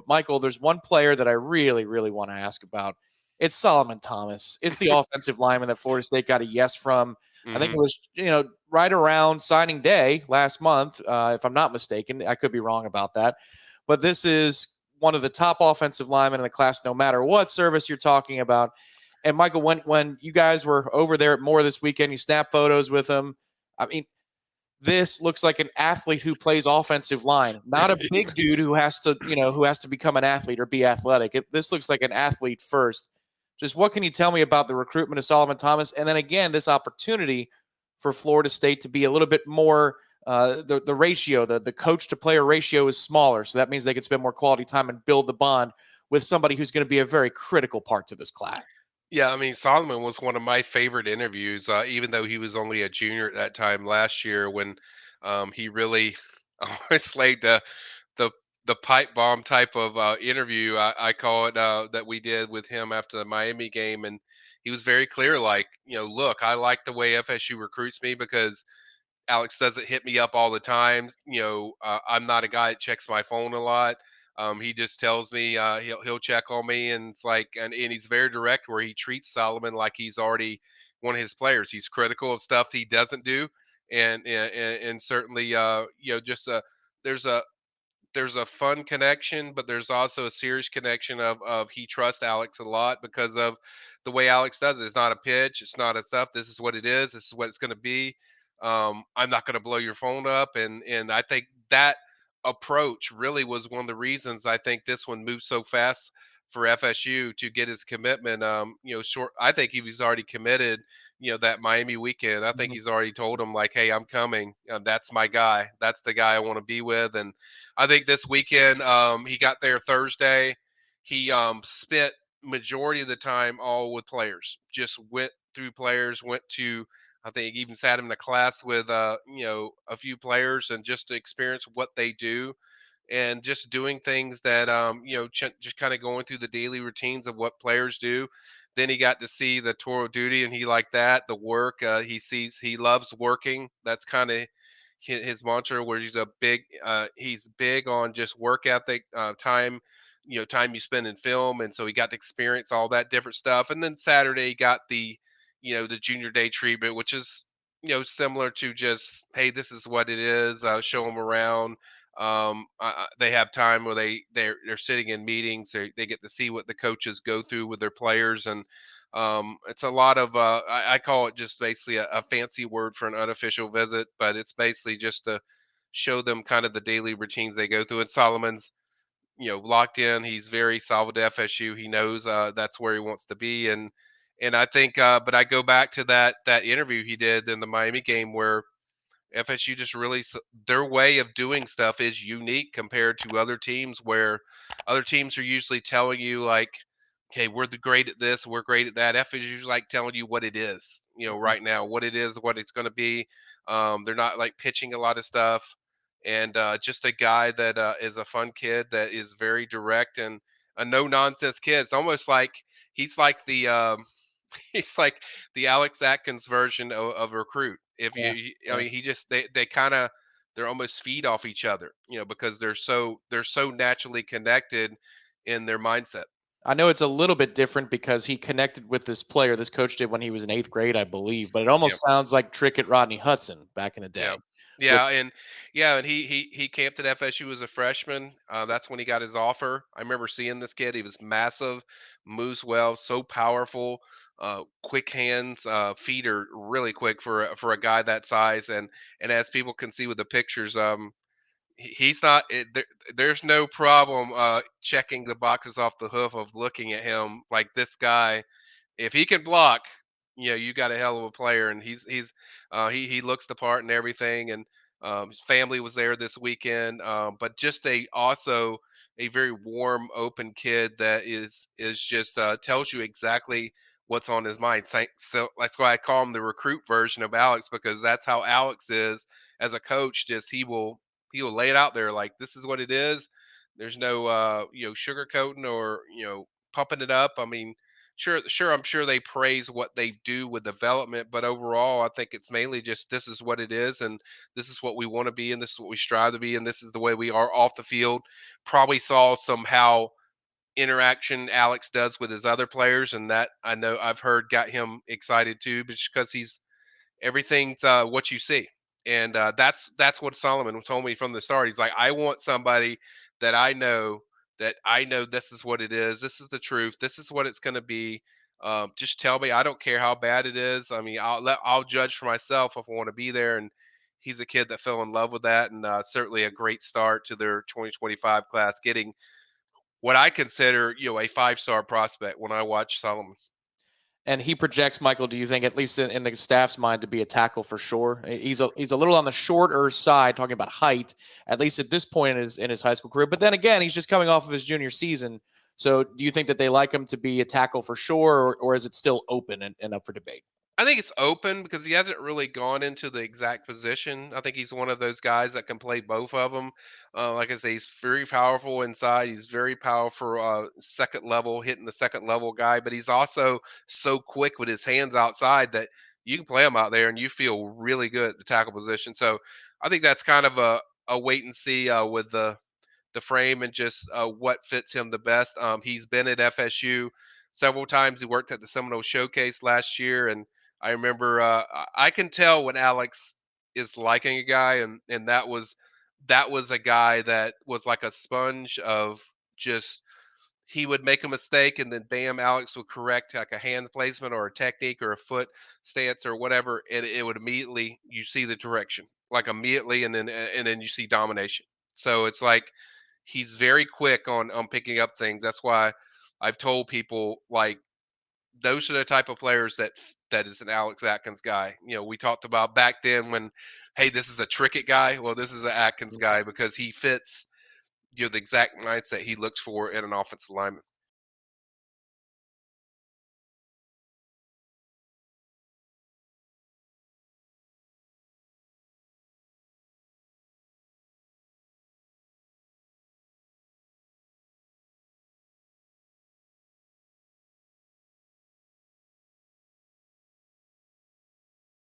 Michael, there's one player that I really, really want to ask about. It's Solomon Thomas. It's the offensive lineman that Florida State got a yes from. I think Hmm. it was, right around signing day last month, if I'm not mistaken. I could be wrong about that. But this is one of the top offensive linemen in the class, no matter what service you're talking about. And Michael, when you guys were over there at Moore this weekend, you snapped photos with him. I mean, this looks like an athlete who plays offensive line, not a big dude who has to become an athlete or be athletic. This looks like an athlete first. Just what can you tell me about the recruitment of Solomon Thomas, and then again this opportunity for Florida State to be a little bit more the ratio, the coach to player ratio is smaller, so that means they can spend more quality time and build the bond with somebody who's going to be a very critical part to this class. Yeah, I mean, Solomon was one of my favorite interviews, even though he was only a junior at that time last year when he really almost laid the the pipe bomb type of interview. I call it that we did with him after the Miami game, and he was very clear. Like, look, I like the way FSU recruits me because Alex doesn't hit me up all the time. I'm not a guy that checks my phone a lot. He just tells me he'll check on me, and it's like, and he's very direct where he treats Solomon like he's already one of his players. He's critical of stuff he doesn't do, and certainly just there's a there's a fun connection, but there's also a serious connection of he trusts Alex a lot because of the way Alex does it. It's not a pitch, it's not a stuff. This is what it is. This is what it's going to be. I'm not going to blow your phone up, and I think that approach really was one of the reasons I think this one moved so fast for FSU to get his commitment. Short. I think he was already committed. That Miami weekend. I think Mhm. he's already told him like, "Hey, I'm coming. That's my guy. That's the guy I want to be with." And I think this weekend, he got there Thursday. He spent majority of the time all with players. Just went through players. Went to, I think, even sat him in a class with a few players and just to experience what they do and just doing things that just kind of going through the daily routines of what players do. Then he got to see the tour of duty, and he liked that the work. He loves working. That's kind of his mantra, where he's big on just work ethic, time, time you spend in film, and so he got to experience all that different stuff. And then Saturday he got the junior day treatment, which is similar to just, hey, this is what it is. Show them around. They have time where they're sitting in meetings. They get to see what the coaches go through with their players, and it's a lot of I call it just basically a fancy word for an unofficial visit, but it's basically just to show them kind of the daily routines they go through. And Solomon's locked in. He's very solid at FSU. He knows that's where he wants to be, and I think, but I go back to that interview he did in the Miami game where FSU just really their way of doing stuff is unique compared to other teams where other teams are usually telling you like, okay, we're the great at this, we're great at that. FSU is usually like telling you what it is, right now, what it is, what it's going to be. They're not like pitching a lot of stuff, and just a guy that is a fun kid that is very direct and a no nonsense kid. It's almost like he's like the he's like the Alex Atkins version of a recruit. If Yeah, I yeah. mean, he just they kind of they're almost feed off each other, because they're so naturally connected in their mindset. I know it's a little bit different because he connected with this player. This coach did when he was in eighth grade, I believe. But it Yeah, almost sounds like Trickett Rodney Hudson back in the yeah, day. yeah, With and he camped at FSU as a freshman. That's when he got his offer. I remember seeing this kid. He was massive, moves well, so powerful, quick hands, feet are really quick for a guy that size. And as people can see with the pictures, he's not there's no problem checking the boxes off the hoof of looking at him like this guy. If he can block, you got a hell of a player. And he looks the part and everything. And his family was there this weekend, but just a also a very warm, open kid that is just tells you exactly what's on his mind. So that's why I call him the recruit version of Alex, because that's how Alex is as a coach. Just he will lay it out there like this is what it is. There's no sugarcoating or pumping it up. I mean, Sure, I'm sure they praise what they do with development, but overall, I think it's mainly just this is what it is, and this is what we want to be, and this is what we strive to be, and this is the way we are off the field. Probably saw somehow interaction Alex does with his other players, and that I know I've heard got him excited too, because he's everything's what you see, and that's what Solomon told me from the start. He's like, I want somebody that I know this is what it is. This is the truth. This is what it's going to be. Just tell me. I don't care how bad it is. I mean, I'll judge for myself if I want to be there. And he's a kid that fell in love with that, and certainly a great start to their 2025 class, getting what I consider, a 5-star prospect when I watch Solomon. And he projects, Michael, do you think, at least in the staff's mind, to be a tackle for sure? He's a little on the shorter side, talking about height, at least at this point in his high school career. But then again, he's just coming off of his junior season. So do you think that they like him to be a tackle for sure, or is it still open and up for debate? I think it's open because he hasn't really gone into the exact position. I think he's one of those guys that can play both of them. Like I say, he's very powerful inside. He's very powerful second level, hitting the second level guy, but he's also so quick with his hands outside that you can play him out there and you feel really good at the tackle position. So I think that's kind of a wait and see with the frame and just what fits him the best. He's been at FSU several times. He worked at the Seminoles Showcase last year, and I remember I can tell when Alex is liking a guy, and that was a guy that was like a sponge of just he would make a mistake and then bam, Alex would correct like a hand placement or a technique or a foot stance or whatever, and it would immediately you see the direction like immediately, and then you see domination. So it's like he's very quick on picking up things. That's why I've told people like those are the type of players that is an Alex Atkins guy. We talked about back then when, hey, this is a Trickett guy. Well, this is an Atkins guy because he fits the exact mindset he looks for in an offensive lineman.